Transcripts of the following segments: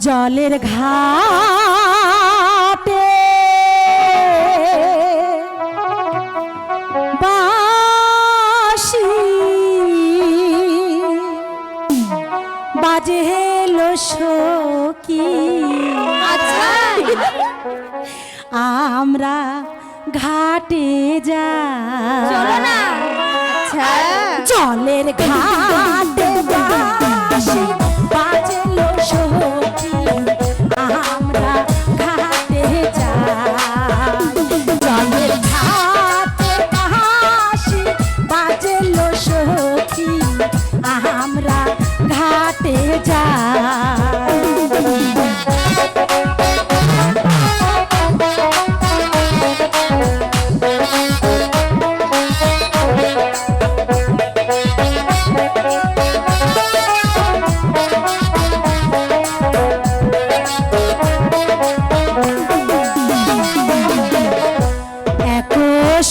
জলের ঘাটে বাঁশি বাজে হেলো সখী। আচ্ছা আমরা ঘাটে যা চলো না। আচ্ছা জলের ঘাটে বাঁশি বাজে হেলো সখী, আমরা ঘাটে যাই। জলের ঘাটে বাঁশি বাজে হেলো সখী, আমরা ঘাটে যাই।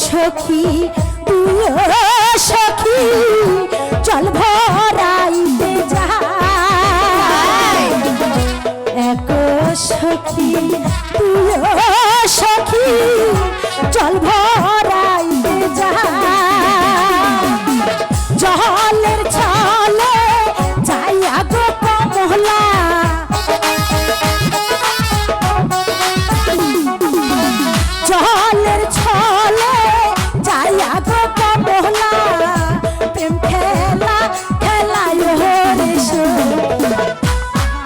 সখী তুইও সখী চল ভরাইতে যাই। এক সখী তুইও সখী চল ভরাইতে যাই। জলের ছলে যাইয়া গো কমলা, জলের ছলে যাইয়া গো কমলা, প্রেম খেলা খেলায় রে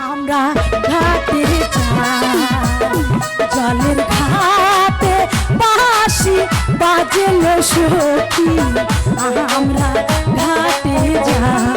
আমরা ঘাটে যাই। জলের ঘাটে বাঁশি বাজলো সখী, আমরা ঘাটে যাই।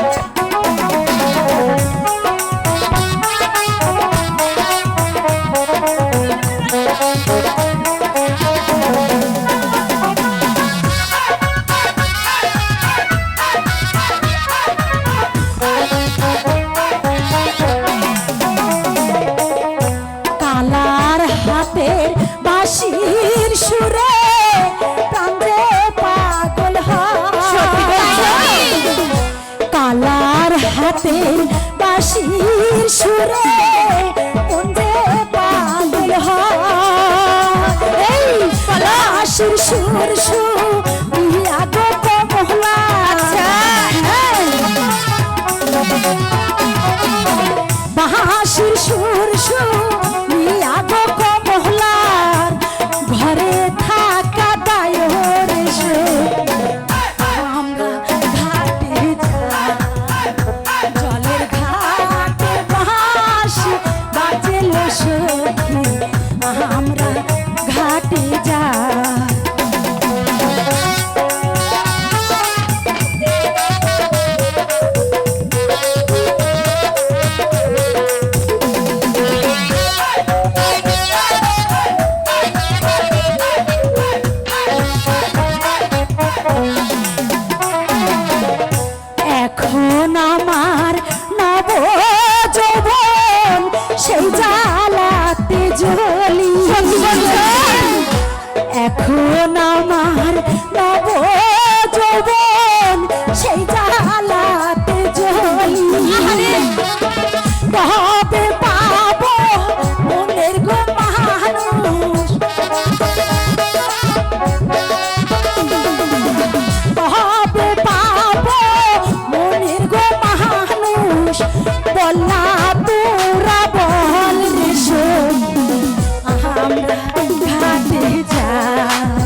কালার হাতের বাঁশির সুরে প্রাণে পাগল হয়। কালার হাতের বাঁশির সুরে প্রাণে পাগল হয়। বাঁশির সুর সুরিয়া গো কমলা, বাঁশির সুর সুরিয়া গো কমলার ঘরে থাকা দায় রে আমরা ঘাটে যাই। জলের ঘাটে বাঁশি বাজলো সখী, আমরা ঘাটে যাই। এখন আমার নব যৌবন সেই জ্বালাতে জ্বলি। এখন আমার নব যৌবন সেই জ্বালাতে জ্বলি। কবে পাবো মনের গো মানুষ, কবে পাবো মনের গো মানুষ, বল্লা তোরা বল রে সখী, আমরা ঘাটে যাই।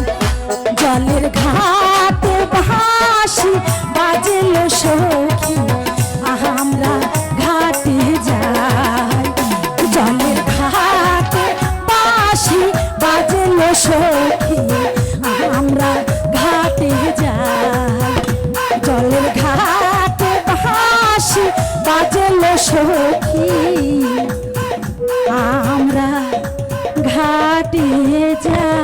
জলের ঘাটে বাঁশি বাজলো সখী, আমরা ঘাটে যাই। জলের ঘাটে বাঁশি বাজলো সখী, আমরা ঘাটে যাই। জলের ঘাটে বাঁশি বাজলো সখী, আমরা ঘাটে যাই।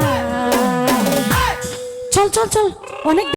চল চল চল, অনেক